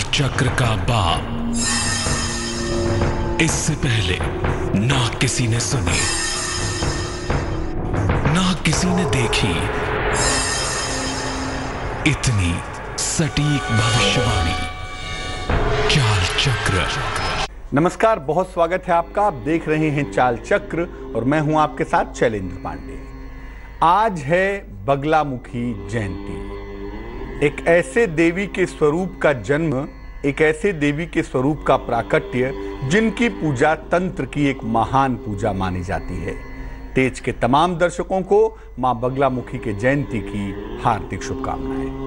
चक्र का बाप इससे पहले ना किसी ने सुनी, ना किसी ने देखी इतनी सटीक भविष्यवाणी। चाल चक्र। नमस्कार, बहुत स्वागत है आपका। आप देख रहे हैं चाल चक्र और मैं हूं आपके साथ शैलेंद्र पांडे। आज है बगलामुखी जयंती। एक ऐसे देवी के स्वरूप का जन्म, एक ऐसे देवी के स्वरूप का प्राकट्य जिनकी पूजा तंत्र की एक महान पूजा मानी जाती है। तेज के तमाम दर्शकों को मां बगलामुखी के जयंती की हार्दिक शुभकामनाएं।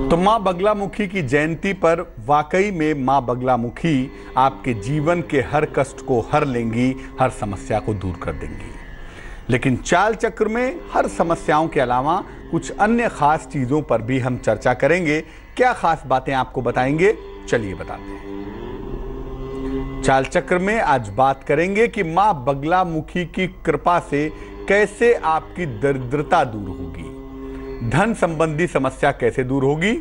तो मां बगलामुखी की जयंती पर वाकई में मां बगलामुखी आपके जीवन के हर कष्ट को हर लेंगी, हर समस्या को दूर कर देंगी। लेकिन चाल चक्र में हर समस्याओं के अलावा कुछ अन्य खास चीजों पर भी हम चर्चा करेंगे। क्या खास बातें आपको बताएंगे, चलिए बताते हैं। चाल चक्र में आज बात करेंगे कि मां बगलामुखी की कृपा से कैसे आपकी दरिद्रता दूर होगी, धन संबंधी समस्या कैसे दूर होगी,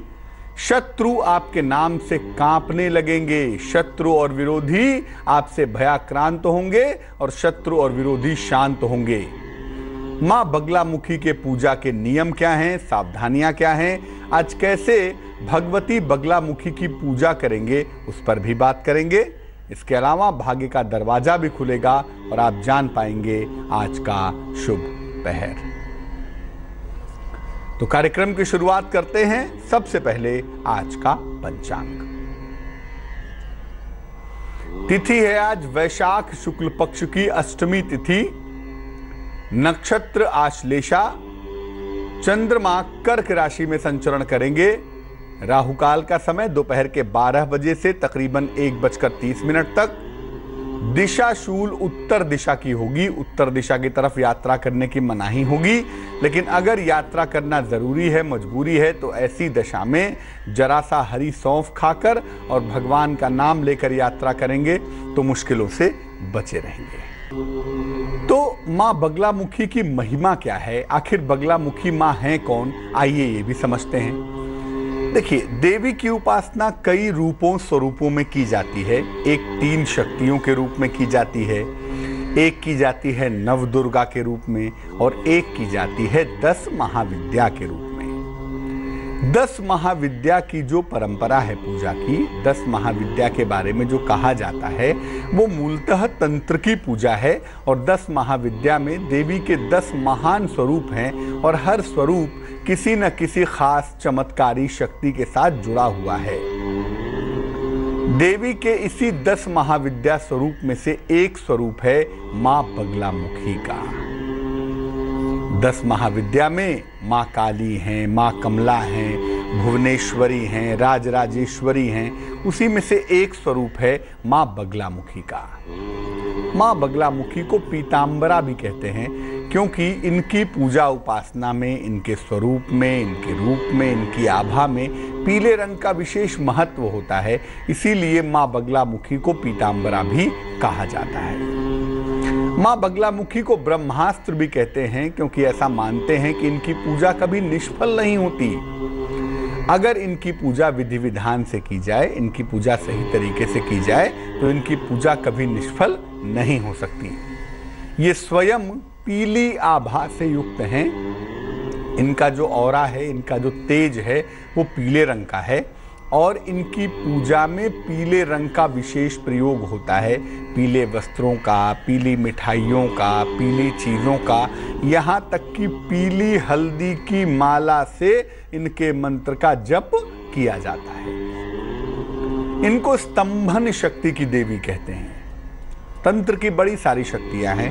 शत्रु आपके नाम से कांपने लगेंगे, शत्रु और विरोधी आपसे भयाक्रांत होंगे और शत्रु और विरोधी शांत होंगे। मां बगलामुखी के पूजा के नियम क्या हैं, सावधानियां क्या हैं, आज कैसे भगवती बगलामुखी की पूजा करेंगे उस पर भी बात करेंगे। इसके अलावा भाग्य का दरवाजा भी खुलेगा और आप जान पाएंगे आज का शुभ पहर। तो कार्यक्रम की शुरुआत करते हैं। सबसे पहले आज का पंचांग। तिथि है आज वैशाख शुक्ल पक्ष की अष्टमी तिथि, नक्षत्र आश्लेषा, चंद्रमा कर्क राशि में संचरण करेंगे। राहुकाल का समय दोपहर के 12 बजे से तकरीबन 1:30 तक। दिशा शूल उत्तर दिशा की होगी, उत्तर दिशा की तरफ यात्रा करने की मनाही होगी। लेकिन अगर यात्रा करना जरूरी है, मजबूरी है, तो ऐसी दशा में जरा सा हरी सौंफ खाकर और भगवान का नाम लेकर यात्रा करेंगे तो मुश्किलों से बचे रहेंगे। तो मां बगलामुखी की महिमा क्या है, आखिर बगलामुखी मां है कौन, आइए ये भी समझते हैं। देखिए, देवी की उपासना कई रूपों स्वरूपों में की जाती है। एक 3 शक्तियों के रूप में की जाती है, एक की जाती है नव दुर्गा के रूप में और एक की जाती है 10 महाविद्या के रूप में। 10 महाविद्या की जो परंपरा है पूजा की, 10 महाविद्या के बारे में जो कहा जाता है वो मूलतः तंत्र की पूजा है। और 10 महाविद्या में देवी के 10 महान स्वरूप हैं और हर स्वरूप किसी न किसी खास चमत्कारी शक्ति के साथ जुड़ा हुआ है। देवी के इसी 10 महाविद्या स्वरूप में से एक स्वरूप है मां बगलामुखी का। 10 महाविद्या में मां काली हैं, मां कमला हैं, भुवनेश्वरी हैं, राजराजेश्वरी हैं। उसी में से एक स्वरूप है मां बगलामुखी का। मां बगलामुखी को पीतांबरा भी कहते हैं क्योंकि इनकी पूजा उपासना में, इनके स्वरूप में, इनके रूप में, इनकी आभा में पीले रंग का विशेष महत्व होता है। इसीलिए मां बगलामुखी को पीतांबरा भी कहा जाता है। मां बगलामुखी को ब्रह्मास्त्र भी कहते हैं क्योंकि ऐसा मानते हैं कि इनकी पूजा कभी निष्फल नहीं होती। अगर इनकी पूजा विधि विधान से की जाए, इनकी पूजा सही तरीके से की जाए तो इनकी पूजा कभी निष्फल नहीं हो सकती। ये स्वयं पीली आभा से युक्त हैं। इनका जो ऑरा है, इनका जो तेज है वो पीले रंग का है और इनकी पूजा में पीले रंग का विशेष प्रयोग होता है। पीले वस्त्रों का, पीली मिठाइयों का, पीली चीज़ों का, यहाँ तक कि पीली हल्दी की माला से इनके मंत्र का जप किया जाता है। इनको स्तंभन शक्ति की देवी कहते हैं। तंत्र की बड़ी सारी शक्तियां हैं,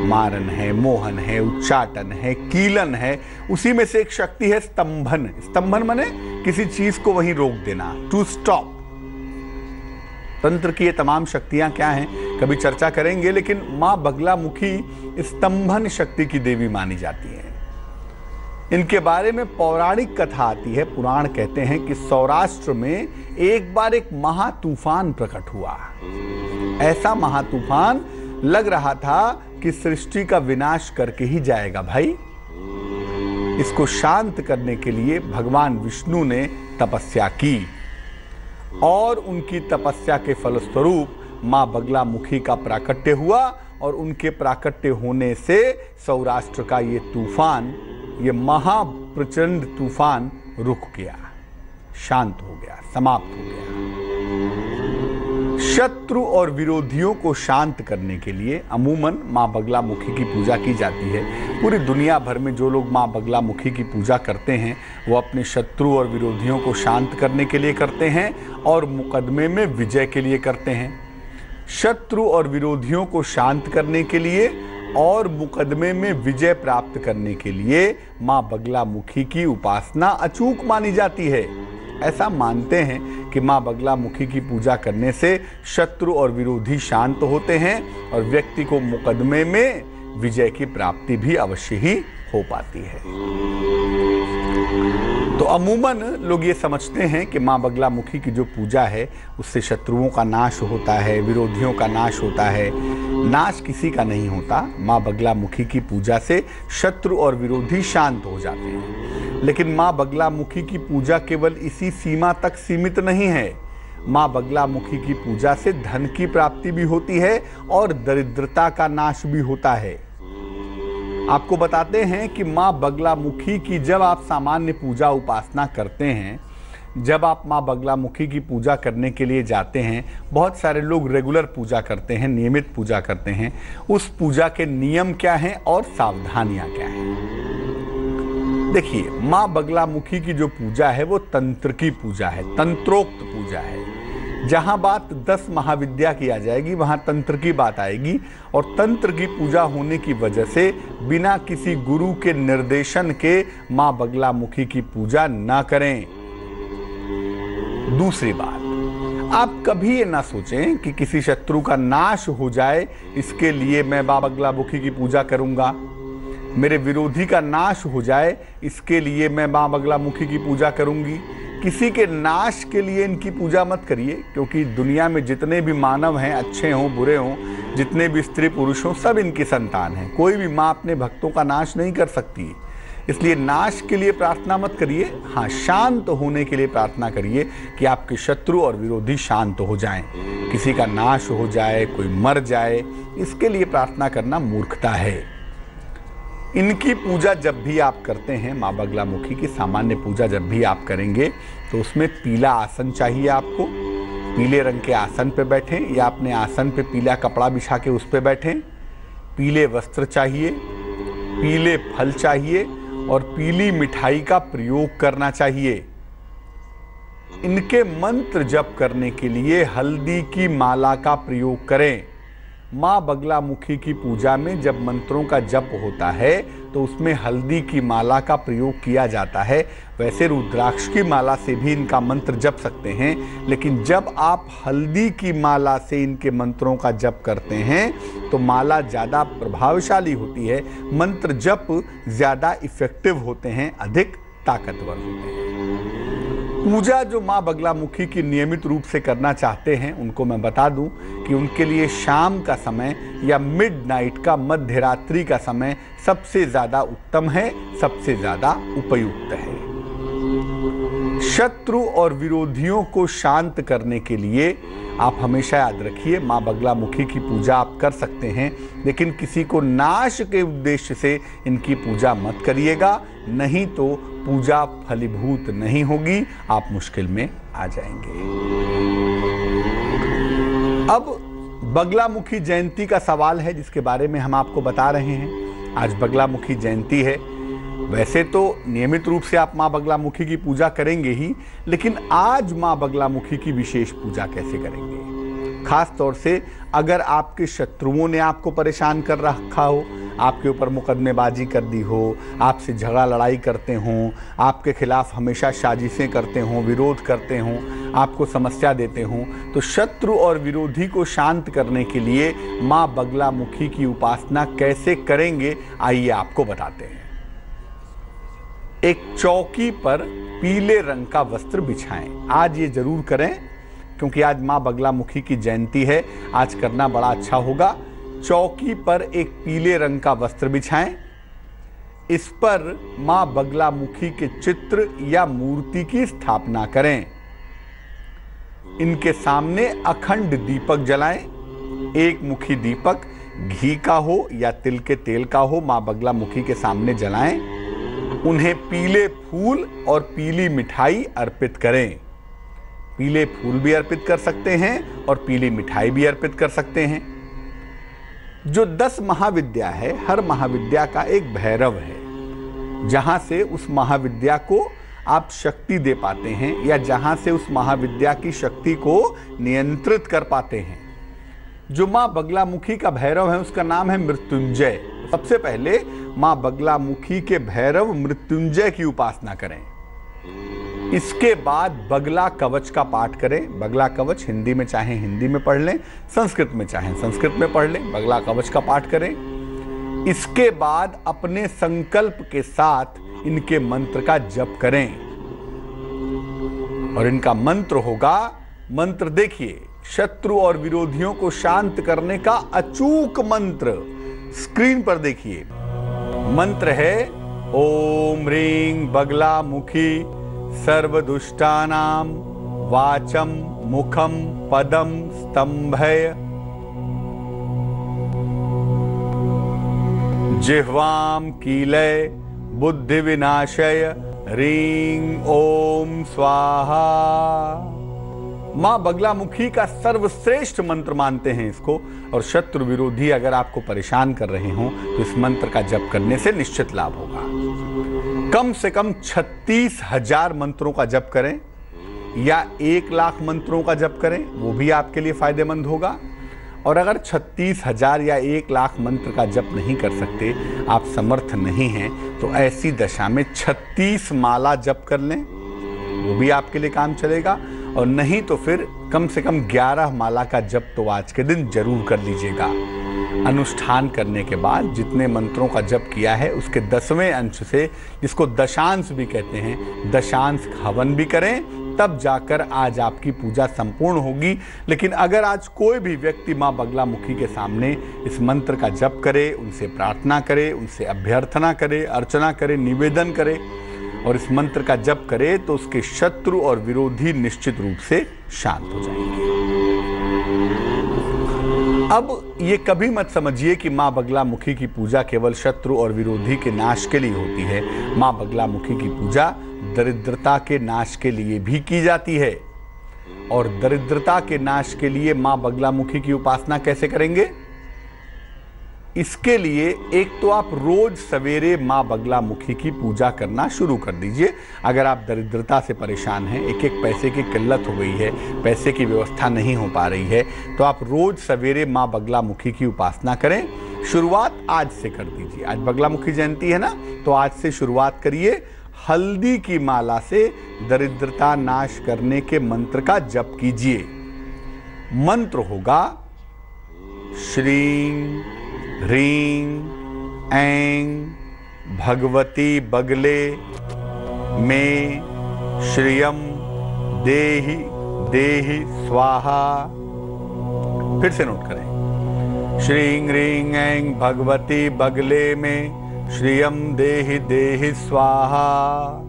मारन है, मोहन है, उच्चाटन है, कीलन है। उसी में से एक शक्ति है स्तंभन। स्तंभन माने किसी चीज को वहीं रोक देना, टू स्टॉप। तंत्र की ये तमाम शक्तियां क्या हैं कभी चर्चा करेंगे, लेकिन माँ बगलामुखी स्तंभन शक्ति की देवी मानी जाती हैं। इनके बारे में पौराणिक कथा आती है। पुराण कहते हैं कि सौराष्ट्र में एक बार एक महातूफान प्रकट हुआ। ऐसा महातूफान लग रहा था कि सृष्टि का विनाश करके ही जाएगा भाई। इसको शांत करने के लिए भगवान विष्णु ने तपस्या की और उनकी तपस्या के फलस्वरूप मां बगलामुखी का प्राकट्य हुआ और उनके प्राकट्य होने से सौराष्ट्र का ये तूफान, ये महाप्रचंड तूफान रुक गया, शांत हो गया, समाप्त हो गया। शत्रु और विरोधियों को शांत करने के लिए अमूमन मां बगलामुखी की पूजा की जाती है। पूरी दुनिया भर में जो लोग मां बगलामुखी की पूजा करते हैं वो अपने शत्रु और विरोधियों को शांत करने के लिए करते हैं और मुकदमे में विजय के लिए करते हैं। शत्रु और विरोधियों को शांत करने के लिए और मुकदमे में विजय प्राप्त करने के लिए मां बगलामुखी की उपासना अचूक मानी जाती है। ऐसा मानते हैं कि मां बगलामुखी की पूजा करने से शत्रु और विरोधी शांत होते हैं और व्यक्ति को मुकदमे में विजय की प्राप्ति भी अवश्य ही हो पाती है। तो अमूमन लोग ये समझते हैं कि मां बगलामुखी की जो पूजा है उससे शत्रुओं का नाश होता है, विरोधियों का नाश होता है। नाश किसी का नहीं होता। मां बगलामुखी की पूजा से शत्रु और विरोधी शांत हो जाते हैं। लेकिन मां बगलामुखी की पूजा केवल इसी सीमा तक सीमित नहीं है। मां बगलामुखी की पूजा से धन की प्राप्ति भी होती है और दरिद्रता का नाश भी होता है। आपको बताते हैं कि मां बगलामुखी की जब आप सामान्य पूजा उपासना करते हैं, जब आप मां बगलामुखी की पूजा करने के लिए जाते हैं, बहुत सारे लोग रेगुलर पूजा करते हैं, नियमित पूजा करते हैं। उस पूजा के नियम क्या हैं और सावधानियां क्या हैं? देखिए, मां बगलामुखी की जो पूजा है वो तंत्र की पूजा है, तंत्रोक्त पूजा है। जहां बात 10 महाविद्या की आ जाएगी वहां तंत्र की बात आएगी और तंत्र की पूजा होने की वजह से बिना किसी गुरु के निर्देशन के मां बगलामुखी की पूजा ना करें। दूसरी बात, आप कभी ये ना सोचें कि किसी शत्रु का नाश हो जाए इसके लिए मैं मां बगलामुखी की पूजा करूंगा, मेरे विरोधी का नाश हो जाए इसके लिए मैं मां बगलामुखी की पूजा करूंगी। किसी के नाश के लिए इनकी पूजा मत करिए, क्योंकि दुनिया में जितने भी मानव हैं, अच्छे हों बुरे हों, जितने भी स्त्री पुरुष हों, सब इनकी संतान हैं। कोई भी माँ अपने भक्तों का नाश नहीं कर सकती, इसलिए नाश के लिए प्रार्थना मत करिए। हाँ, शांत होने के लिए प्रार्थना करिए कि आपके शत्रु और विरोधी शांत हो जाएं। किसी का नाश हो जाए, कोई मर जाए, इसके लिए प्रार्थना करना मूर्खता है। इनकी पूजा जब भी आप करते हैं, मां बगलामुखी की सामान्य पूजा जब भी आप करेंगे तो उसमें पीला आसन चाहिए आपको। पीले रंग के आसन पे बैठें या अपने आसन पे पीला कपड़ा बिछा के उस पे बैठें। पीले वस्त्र चाहिए, पीले फल चाहिए और पीली मिठाई का प्रयोग करना चाहिए। इनके मंत्र जप करने के लिए हल्दी की माला का प्रयोग करें। मां बगलामुखी की पूजा में जब मंत्रों का जप होता है तो उसमें हल्दी की माला का प्रयोग किया जाता है। वैसे रुद्राक्ष की माला से भी इनका मंत्र जप सकते हैं, लेकिन जब आप हल्दी की माला से इनके मंत्रों का जप करते हैं तो माला ज़्यादा प्रभावशाली होती है, मंत्र जप ज़्यादा इफेक्टिव होते हैं, अधिक ताकतवर होते हैं। पूजा जो मां बगलामुखी की नियमित रूप से करना चाहते हैं उनको मैं बता दूं कि उनके लिए शाम का समय या मिडनाइट का, मध्य रात्रि का समय सबसे ज़्यादा उत्तम है, सबसे ज़्यादा उपयुक्त है। शत्रु और विरोधियों को शांत करने के लिए आप हमेशा याद रखिए, मां बगलामुखी की पूजा आप कर सकते हैं, लेकिन किसी को नाश के उद्देश्य से इनकी पूजा मत करिएगा, नहीं तो पूजा फलीभूत नहीं होगी, आप मुश्किल में आ जाएंगे। अब बगलामुखी जयंती का सवाल है जिसके बारे में हम आपको बता रहे हैं। आज बगलामुखी जयंती है। वैसे तो नियमित रूप से आप मां बगलामुखी की पूजा करेंगे ही, लेकिन आज मां बगलामुखी की विशेष पूजा कैसे करेंगे? खास तौर से अगर आपके शत्रुओं ने आपको परेशान कर रखा हो, आपके ऊपर मुकदमेबाजी कर दी हो, आपसे झगड़ा लड़ाई करते हों, आपके खिलाफ हमेशा साजिशें करते हों, विरोध करते हों, आपको समस्या देते हों, तो शत्रु और विरोधी को शांत करने के लिए माँ बगलामुखी की उपासना कैसे करेंगे, आइए आपको बताते हैं। एक चौकी पर पीले रंग का वस्त्र बिछाएं। आज ये जरूर करें, क्योंकि आज माँ बगलामुखी की जयंती है, आज करना बड़ा अच्छा होगा। चौकी पर एक पीले रंग का वस्त्र बिछाएं। इस पर माँ बगलामुखी के चित्र या मूर्ति की स्थापना करें। इनके सामने अखंड दीपक जलाएं। एक मुखी दीपक घी का हो या तिल के तेल का हो, माँ बगलामुखी के सामने जलाएं। उन्हें पीले फूल और पीली मिठाई अर्पित करें। पीले फूल भी अर्पित कर सकते हैं और पीली मिठाई भी अर्पित कर सकते हैं। जो 10 महाविद्या है, हर महाविद्या का एक भैरव है, जहां से उस महाविद्या को आप शक्ति दे पाते हैं या जहां से उस महाविद्या की शक्ति को नियंत्रित कर पाते हैं। जो माँ बगलामुखी का भैरव है उसका नाम है मृत्युंजय। सबसे पहले माँ बगलामुखी के भैरव मृत्युंजय की उपासना करें। इसके बाद बगला कवच का पाठ करें। बगला कवच हिंदी में चाहे हिंदी में पढ़ लें, संस्कृत में चाहे संस्कृत में पढ़ लें, बगला कवच का पाठ करें। इसके बाद अपने संकल्प के साथ इनके मंत्र का जप करें और इनका मंत्र होगा, मंत्र देखिए, शत्रु और विरोधियों को शांत करने का अचूक मंत्र स्क्रीन पर देखिए। मंत्र है ओम ह्रीं बगलामुखी सर्वदुष्टानां वाचम मुखम पदम स्तंभय जिह्वाम कीलय बुद्धि विनाशय ह्रीं ओम स्वाहा। माँ बगलामुखी का सर्वश्रेष्ठ मंत्र मानते हैं इसको, और शत्रु विरोधी अगर आपको परेशान कर रहे हों तो इस मंत्र का जप करने से निश्चित लाभ होगा। कम से कम 36,000 मंत्रों का जप करें या 1 लाख मंत्रों का जप करें, वो भी आपके लिए फायदेमंद होगा। और अगर 36,000 या 1 लाख मंत्र का जप नहीं कर सकते, आप समर्थ नहीं हैं, तो ऐसी दशा में 36 माला जप कर लें, वो भी आपके लिए काम चलेगा। और नहीं तो फिर कम से कम 11 माला का जप तो आज के दिन जरूर कर लीजिएगा। अनुष्ठान करने के बाद जितने मंत्रों का जप किया है उसके 10वें अंश से, जिसको दशांश भी कहते हैं, दशांश हवन भी करें, तब जाकर आज आपकी पूजा संपूर्ण होगी। लेकिन अगर आज कोई भी व्यक्ति माँ बगलामुखी के सामने इस मंत्र का जप करे, उनसे प्रार्थना करे, उनसे अभ्यर्थना करे, अर्चना करे, निवेदन करे और इस मंत्र का जप करे, तो उसके शत्रु और विरोधी निश्चित रूप से शांत हो जाएंगे। अब ये कभी मत समझिए कि माँ बगलामुखी की पूजा केवल शत्रु और विरोधी के नाश के लिए होती है। माँ बगलामुखी की पूजा दरिद्रता के नाश के लिए भी की जाती है। और दरिद्रता के नाश के लिए माँ बगलामुखी की उपासना कैसे करेंगे? इसके लिए एक तो आप रोज सवेरे माँ बगलामुखी की पूजा करना शुरू कर दीजिए। अगर आप दरिद्रता से परेशान हैं, एक एक पैसे की किल्लत हो गई है, पैसे की व्यवस्था नहीं हो पा रही है, तो आप रोज सवेरे माँ बगलामुखी की उपासना करें। शुरुआत आज से कर दीजिए। आज बगलामुखी जयंती है ना, तो आज से शुरुआत करिए। हल्दी की माला से दरिद्रता नाश करने के मंत्र का जप कीजिए। मंत्र होगा श्रीं ह्रीं ऐं भगवती बगले में श्रियं देहि देहि स्वाहा। फिर से नोट करें, श्रीं ह्रीं ऐं भगवती बगले में श्रियं देहि देहि स्वाहा।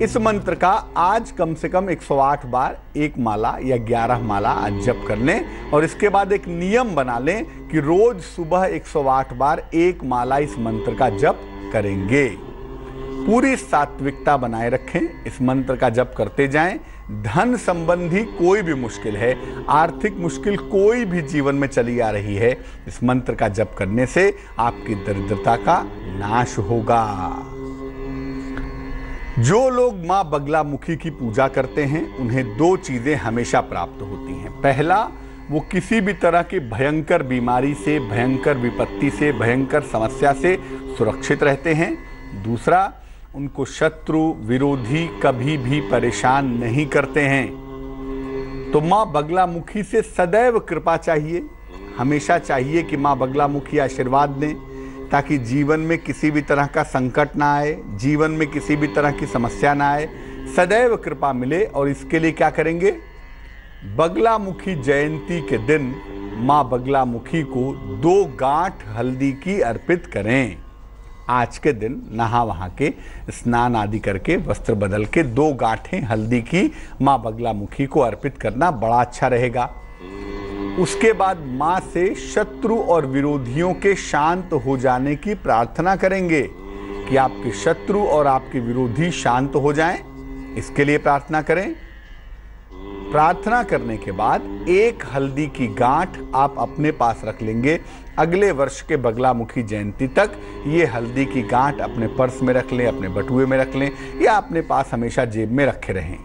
इस मंत्र का आज कम से कम 108 बार 1 माला या 11 माला आज जप कर लें। और इसके बाद एक नियम बना लें कि रोज सुबह 108 बार 1 माला इस मंत्र का जप करेंगे। पूरी सात्विकता बनाए रखें, इस मंत्र का जप करते जाएं। धन संबंधी कोई भी मुश्किल है, आर्थिक मुश्किल कोई भी जीवन में चली आ रही है, इस मंत्र का जप करने से आपकी दरिद्रता का नाश होगा। जो लोग माँ बगलामुखी की पूजा करते हैं उन्हें 2 चीजें हमेशा प्राप्त होती हैं। पहला, वो किसी भी तरह की भयंकर बीमारी से, भयंकर विपत्ति से, भयंकर समस्या से सुरक्षित रहते हैं। दूसरा, उनको शत्रु विरोधी कभी भी परेशान नहीं करते हैं। तो माँ बगलामुखी से सदैव कृपा चाहिए, हमेशा चाहिए कि माँ बगलामुखी आशीर्वाद दें, ताकि जीवन में किसी भी तरह का संकट ना आए, जीवन में किसी भी तरह की समस्या ना आए, सदैव कृपा मिले। और इसके लिए क्या करेंगे? बगलामुखी जयंती के दिन माँ बगलामुखी को 2 गांठ हल्दी की अर्पित करें। आज के दिन नहा वहा के स्नान आदि करके वस्त्र बदल के 2 गांठें हल्दी की माँ बगलामुखी को अर्पित करना बड़ा अच्छा रहेगा। उसके बाद माँ से शत्रु और विरोधियों के शांत हो जाने की प्रार्थना करेंगे कि आपके शत्रु और आपके विरोधी शांत हो जाएं। इसके लिए प्रार्थना करें। प्रार्थना करने के बाद 1 हल्दी की गांठ आप अपने पास रख लेंगे। अगले वर्ष के बगलामुखी जयंती तक ये हल्दी की गांठ अपने पर्स में रख लें, अपने बटुए में रख लें, या अपने पास हमेशा जेब में रखे रहें।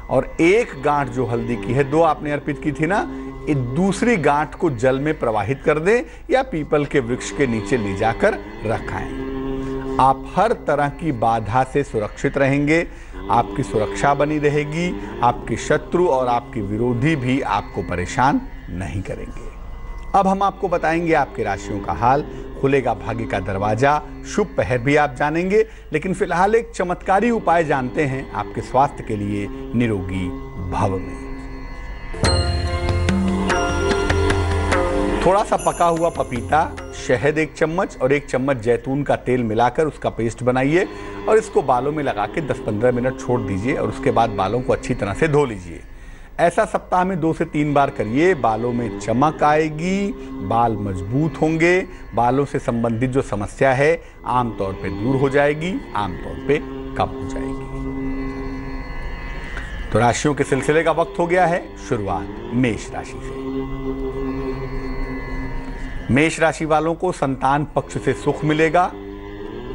और 1 गांठ जो हल्दी की है, 2 आपने अर्पित की थी ना, ये दूसरी गांठ को जल में प्रवाहित कर दें या पीपल के वृक्ष के नीचे ले जाकर रखाएं। आप हर तरह की बाधा से सुरक्षित रहेंगे, आपकी सुरक्षा बनी रहेगी, आपके शत्रु और आपके विरोधी भी आपको परेशान नहीं करेंगे। अब हम आपको बताएंगे आपके राशियों का हाल। खुलेगा भाग्य का दरवाजा, शुभ पहर भी आप जानेंगे, लेकिन फिलहाल एक चमत्कारी उपाय जानते हैं आपके स्वास्थ्य के लिए निरोगी भव में। थोड़ा सा पका हुआ पपीता, शहद 1 चम्मच और 1 चम्मच जैतून का तेल मिलाकर उसका पेस्ट बनाइए और इसको बालों में लगा के 10-15 मिनट छोड़ दीजिए और उसके बाद बालों को अच्छी तरह से धो लीजिए। ऐसा सप्ताह में 2 से 3 बार करिए। बालों में चमक आएगी, बाल मजबूत होंगे, बालों से संबंधित जो समस्या है आमतौर पे दूर हो जाएगी, आमतौर पे कम हो जाएगी। तो राशियों के सिलसिले का वक्त हो गया है। शुरुआत मेष राशि से। मेष राशि वालों को संतान पक्ष से सुख मिलेगा,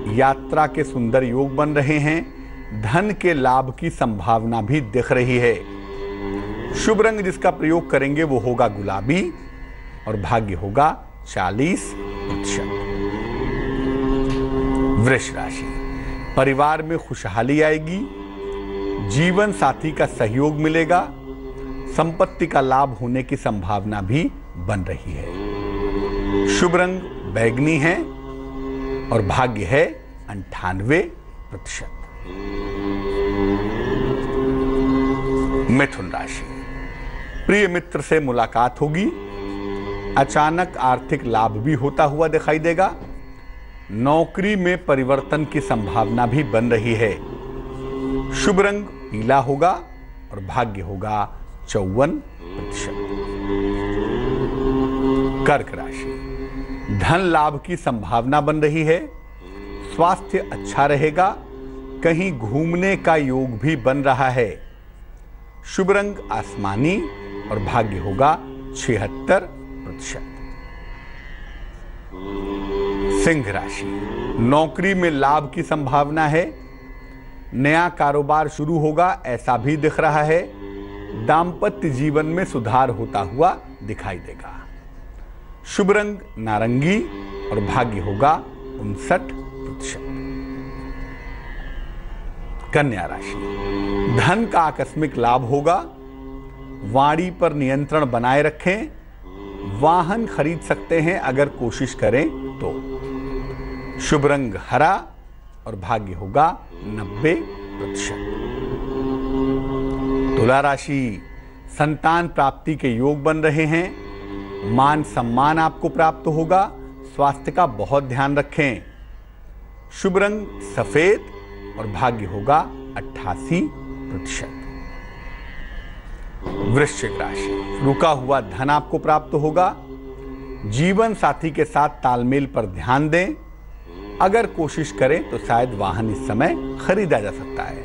यात्रा के सुंदर योग बन रहे हैं, धन के लाभ की संभावना भी दिख रही है। शुभ रंग जिसका प्रयोग करेंगे वो होगा गुलाबी और भाग्य होगा 40%। वृष राशि, परिवार में खुशहाली आएगी, जीवन साथी का सहयोग मिलेगा, संपत्ति का लाभ होने की संभावना भी बन रही है। शुभ रंग बैंगनी है और भाग्य है 98%। मिथुन राशि, प्रिय मित्र से मुलाकात होगी, अचानक आर्थिक लाभ भी होता हुआ दिखाई देगा, नौकरी में परिवर्तन की संभावना भी बन रही है। शुभ रंग पीला होगा और भाग्य होगा 54%। कर्क राशि, धन लाभ की संभावना बन रही है, स्वास्थ्य अच्छा रहेगा, कहीं घूमने का योग भी बन रहा है। शुभ रंग आसमानी और भाग्य होगा 76%। सिंह राशि, नौकरी में लाभ की संभावना है, नया कारोबार शुरू होगा ऐसा भी दिख रहा है, दाम्पत्य जीवन में सुधार होता हुआ दिखाई देगा। शुभ रंग नारंगी और भाग्य होगा 59%। कन्या राशि, धन का आकस्मिक लाभ होगा, वाणी पर नियंत्रण बनाए रखें, वाहन खरीद सकते हैं अगर कोशिश करें तो। शुभ रंग हरा और भाग्य होगा 90%। तुला राशि, संतान प्राप्ति के योग बन रहे हैं, मान सम्मान आपको प्राप्त होगा, स्वास्थ्य का बहुत ध्यान रखें। शुभ रंग सफेद और भाग्य होगा 88%। वृश्चिक राशि, रुका हुआ धन आपको प्राप्त होगा, जीवन साथी के साथ तालमेल पर ध्यान दें, अगर कोशिश करें तो शायद वाहन इस समय खरीदा जा सकता है।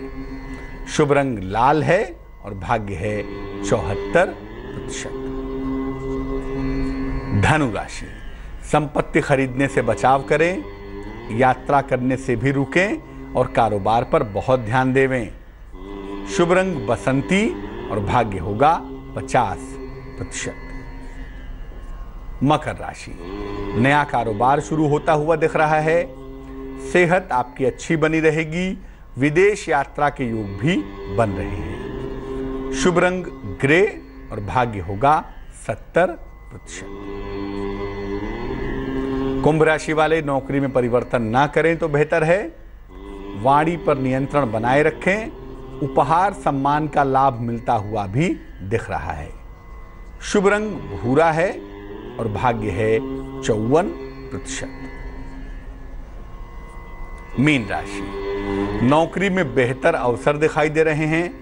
शुभ रंग लाल है और भाग्य है 74%। धनु राशि, संपत्ति खरीदने से बचाव करें, यात्रा करने से भी रुकें और कारोबार पर बहुत ध्यान देवें। शुभ रंग बसंती और भाग्य होगा 50%। मकर राशि, नया कारोबार शुरू होता हुआ दिख रहा है। सेहत आपकी अच्छी बनी रहेगी। विदेश यात्रा के योग भी बन रहे हैं। शुभ रंग ग्रे और भाग्य होगा 70%। कुंभ राशि वाले नौकरी में परिवर्तन ना करें तो बेहतर है। वाणी पर नियंत्रण बनाए रखें। उपहार सम्मान का लाभ मिलता हुआ भी दिख रहा है। शुभ रंग भूरा है और भाग्य है 54%। मीन राशि, नौकरी में बेहतर अवसर दिखाई दे रहे हैं।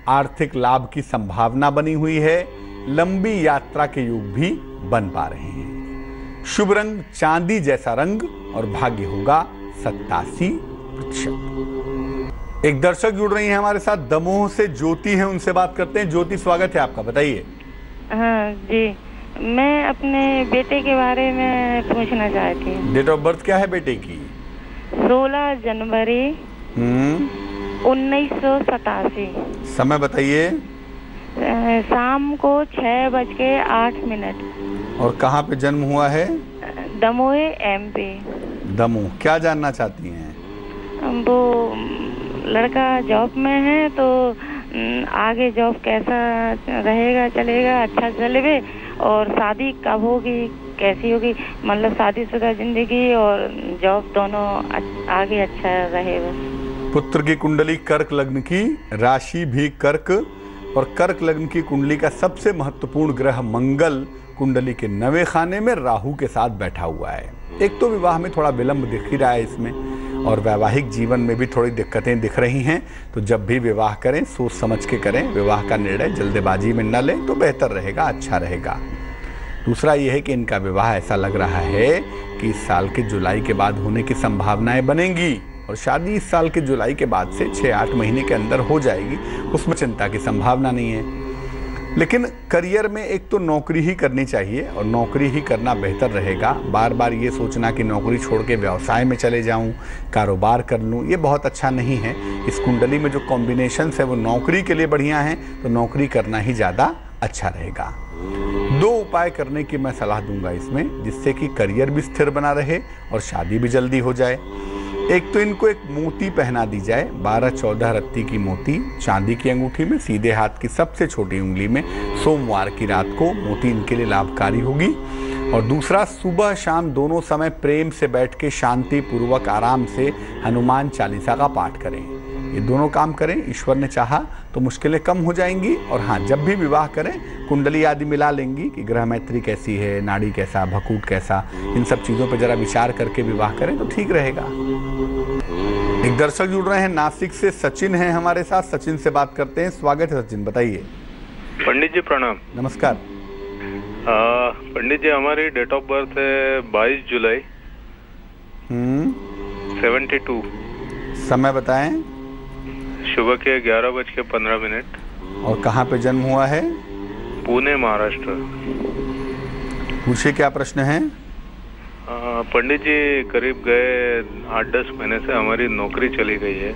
आर्थिक लाभ की संभावना बनी हुई है। लंबी यात्रा के योग भी बन पा रहे हैं। शुभ रंग चांदी जैसा रंग और भाग्य होगा 87%। एक दर्शक जुड़ रही हैं हमारे साथ, दमोह से ज्योति हैं, उनसे बात करते हैं। ज्योति, स्वागत है आपका, बताइए। हाँ जी, मैं अपने बेटे के बारे में पूछना चाहती हूँ। डेट ऑफ बर्थ क्या है बेटे की? 16 जनवरी 1987। समय बताइए। शाम को 6:08। और कहाँ पे जन्म हुआ है? दमोह MP। दमोह। क्या जानना चाहती हैं? वो लड़का जॉब में है तो आगे जॉब कैसा रहेगा, चलेगा, अच्छा चलेगा, और शादी कब होगी, कैसी होगी, मतलब शादीशुदा जिंदगी और जॉब दोनों आगे अच्छा रहे बस। पुत्र की कुंडली कर्क लग्न की, राशि भी कर्क, और कर्क लग्न की कुंडली का सबसे महत्वपूर्ण ग्रह मंगल कुंडली के 9वें खाने में राहु के साथ बैठा हुआ है। एक तो विवाह में थोड़ा विलंब दिख ही रहा है इसमें, और वैवाहिक जीवन में भी थोड़ी दिक्कतें दिख रही हैं। तो जब भी विवाह करें सोच समझ के करें। विवाह का निर्णय जल्दबाजी में न लें तो बेहतर रहेगा, अच्छा रहेगा। दूसरा ये है कि इनका विवाह ऐसा लग रहा है कि इस साल के जुलाई के बाद होने की संभावनाएं बनेंगी, और शादी इस साल के जुलाई के बाद से 6-8 महीने के अंदर हो जाएगी। उसमें चिंता की संभावना नहीं है। लेकिन करियर में एक तो नौकरी ही करनी चाहिए, और नौकरी ही करना बेहतर रहेगा। बार बार ये सोचना कि नौकरी छोड़ के व्यवसाय में चले जाऊं, कारोबार कर लूं, ये बहुत अच्छा नहीं है। इस कुंडली में जो कॉम्बिनेशंस है वो नौकरी के लिए बढ़िया हैं, तो नौकरी करना ही ज़्यादा अच्छा रहेगा। 2 उपाय करने की मैं सलाह दूंगा इसमें, जिससे कि करियर भी स्थिर बना रहे और शादी भी जल्दी हो जाए। एक तो इनको एक मोती पहना दी जाए, 12-14 रत्ती की मोती चांदी की अंगूठी में, सीधे हाथ की सबसे छोटी उंगली में। सोमवार की रात को मोती इनके लिए लाभकारी होगी। और दूसरा, सुबह शाम दोनों समय प्रेम से बैठ के शांति पूर्वक आराम से हनुमान चालीसा का पाठ करें। ये दोनों काम करें, ईश्वर ने चाहा तो मुश्किलें कम हो जाएंगी। और हाँ, जब भी विवाह करें कुंडली आदि मिला लेंगी कि ग्रह मैत्री कैसी है, नाड़ी कैसा, भकूट कैसा, इन सब चीज़ों पर जरा विचार करके विवाह करें तो ठीक रहेगा। एक दर्शक जुड़ रहे हैं नासिक से, सचिन हैं हमारे साथ। सचिन से बात करते हैं, स्वागत है सचिन, बताइए। पंडित जी प्रणाम। नमस्कार। पंडित जी, हमारी डेट ऑफ बर्थ है 22 जुलाई 72। समय बताएं। सुबह के 11:15। और कहाँ पे जन्म हुआ है? पुणे, महाराष्ट्र। पूछिए, क्या प्रश्न है? पंडित जी, करीब गए 8-10 महीने से हमारी नौकरी चली गई है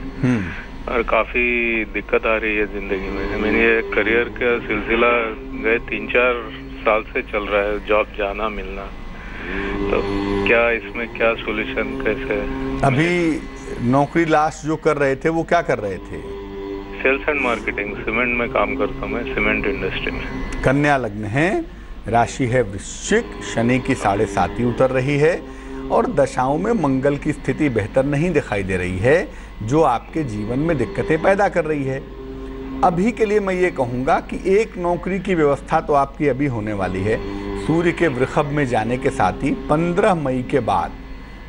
और काफी दिक्कत आ रही है जिंदगी में। मैंने ये करियर का सिलसिला गए 3-4 साल से चल रहा है, जॉब जाना मिलना। तो क्या इसमें क्या सॉल्यूशन, कैसे? अभी नौकरी लास्ट जो कर रहे थे वो क्या कर रहे थे? सेल्स एंड मार्केटिंग, सीमेंट में काम करता हूँ मैं, सीमेंट इंडस्ट्री में। कन्या लग्न है, राशि है वृश्चिक, शनि की 7.5 उतर रही है, और दशाओं में मंगल की स्थिति बेहतर नहीं दिखाई दे रही है, जो आपके जीवन में दिक्कतें पैदा कर रही है। अभी के लिए मैं ये कहूँगा कि एक नौकरी की व्यवस्था तो आपकी अभी होने वाली है। सूर्य के वृषभ में जाने के साथ ही 15 मई के बाद,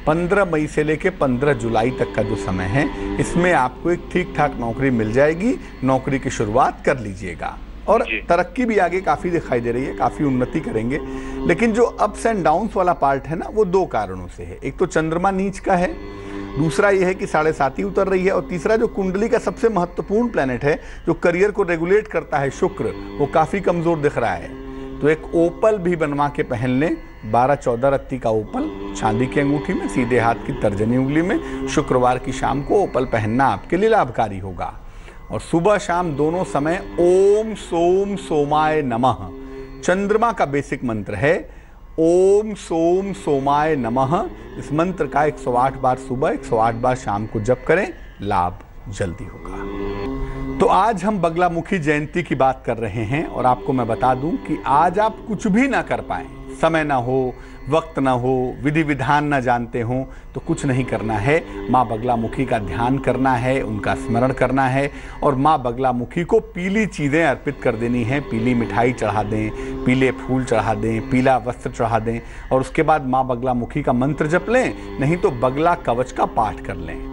15 मई से लेकर 15 जुलाई तक का जो समय है, इसमें आपको एक ठीक ठाक नौकरी मिल जाएगी। नौकरी की शुरुआत कर लीजिएगा, और तरक्की भी आगे काफ़ी दिखाई दे रही है, काफ़ी उन्नति करेंगे। लेकिन जो अप्स एंड डाउन्स वाला पार्ट है ना, वो 2 कारणों से है। एक तो चंद्रमा नीच का है, दूसरा ये है कि 7.5 उतर रही है, और तीसरा जो कुंडली का सबसे महत्वपूर्ण प्लैनेट है जो करियर को रेगुलेट करता है, शुक्र, वो काफ़ी कमज़ोर दिख रहा है। तो एक ओपल भी बनवा के पहन लें, 12-14 रत्ती का ओपल चांदी की अंगूठी में, सीधे हाथ की तर्जनी उंगली में। शुक्रवार की शाम को ओपल पहनना आपके लिए लाभकारी होगा। और सुबह शाम दोनों समय ओम सोम सोमाय नमः, चंद्रमा का बेसिक मंत्र है ओम सोम सोमाय नमः। इस मंत्र का 108 बार सुबह, 108 बार शाम को जप करें, लाभ जल्दी होगा। तो आज हम बगलामुखी जयंती की बात कर रहे हैं और आपको मैं बता दूं कि आज आप कुछ भी ना कर पाएं, समय ना हो, वक्त ना हो, विधि विधान ना जानते हो, तो कुछ नहीं करना है। माँ बगलामुखी का ध्यान करना है, उनका स्मरण करना है और माँ बगलामुखी को पीली चीज़ें अर्पित कर देनी है। पीली मिठाई चढ़ा दें, पीले फूल चढ़ा दें, पीला वस्त्र चढ़ा दें और उसके बाद माँ बगलामुखी का मंत्र जप लें, नहीं तो बगला कवच का पाठ कर लें।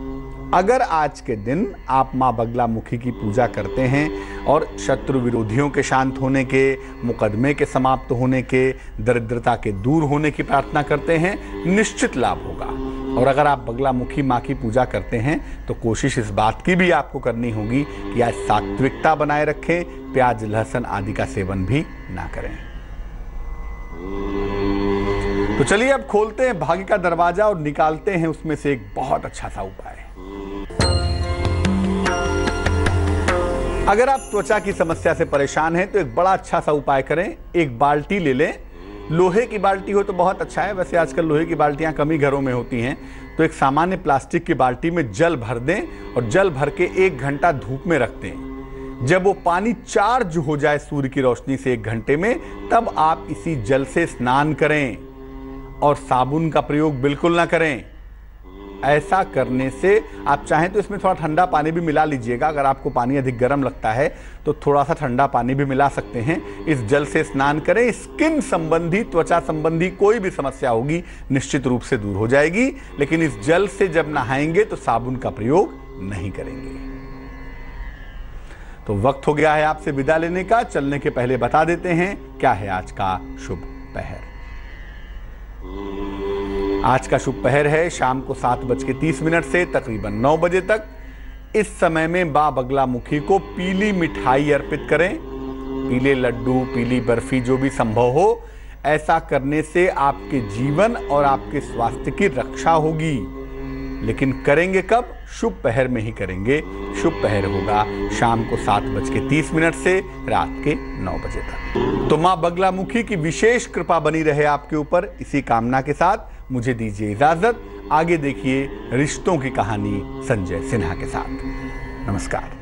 अगर आज के दिन आप माँ बगलामुखी की पूजा करते हैं और शत्रु विरोधियों के शांत होने के, मुकदमे के समाप्त होने के, दरिद्रता के दूर होने की प्रार्थना करते हैं, निश्चित लाभ होगा। और अगर आप बगलामुखी माँ की पूजा करते हैं तो कोशिश इस बात की भी आपको करनी होगी कि आज सात्विकता बनाए रखें, प्याज लहसुन आदि का सेवन भी ना करें। तो चलिए अब खोलते हैं भाग्य का दरवाजा और निकालते हैं उसमें से एक बहुत अच्छा सा उपाय। अगर आप त्वचा की समस्या से परेशान हैं तो एक बड़ा अच्छा सा उपाय करें। एक बाल्टी ले लें, लोहे की बाल्टी हो तो बहुत अच्छा है, वैसे आजकल लोहे की बाल्टियां कम ही घरों में होती हैं। तो एक सामान्य प्लास्टिक की बाल्टी में जल भर दें और जल भर के 1 घंटा धूप में रख दें। जब वो पानी चार्ज हो जाए सूर्य की रोशनी से 1 घंटे में, तब आप इसी जल से स्नान करें और साबुन का प्रयोग बिल्कुल ना करें। ऐसा करने से आप चाहें तो इसमें थोड़ा ठंडा पानी भी मिला लीजिएगा। अगर आपको पानी अधिक गर्म लगता है तो थोड़ा सा ठंडा पानी भी मिला सकते हैं। इस जल से स्नान करें। स्किन संबंधी, त्वचा संबंधी कोई भी समस्या होगी निश्चित रूप से दूर हो जाएगी। लेकिन इस जल से जब नहाएंगे तो साबुन का प्रयोग नहीं करेंगे। तो वक्त हो गया है आपसे विदा लेने का। चलने के पहले बता देते हैं क्या है आज का शुभ पहर। आज का शुभ पहर है शाम को 7:30 से तकरीबन 9 बजे तक। इस समय में मां बगलामुखी को पीली मिठाई अर्पित करें, पीले लड्डू, पीली बर्फी, जो भी संभव हो। ऐसा करने से आपके जीवन और आपके स्वास्थ्य की रक्षा होगी। लेकिन करेंगे कब? शुभ पहर में ही करेंगे। शुभ पहर होगा शाम को 7:30 से रात के 9 बजे तक। तो मां बगलामुखी की विशेष कृपा बनी रहे आपके ऊपर, इसी कामना के साथ मुझे दीजिए इजाजत। आगे देखिए रिश्तों की कहानी संजय सिन्हा के साथ। नमस्कार।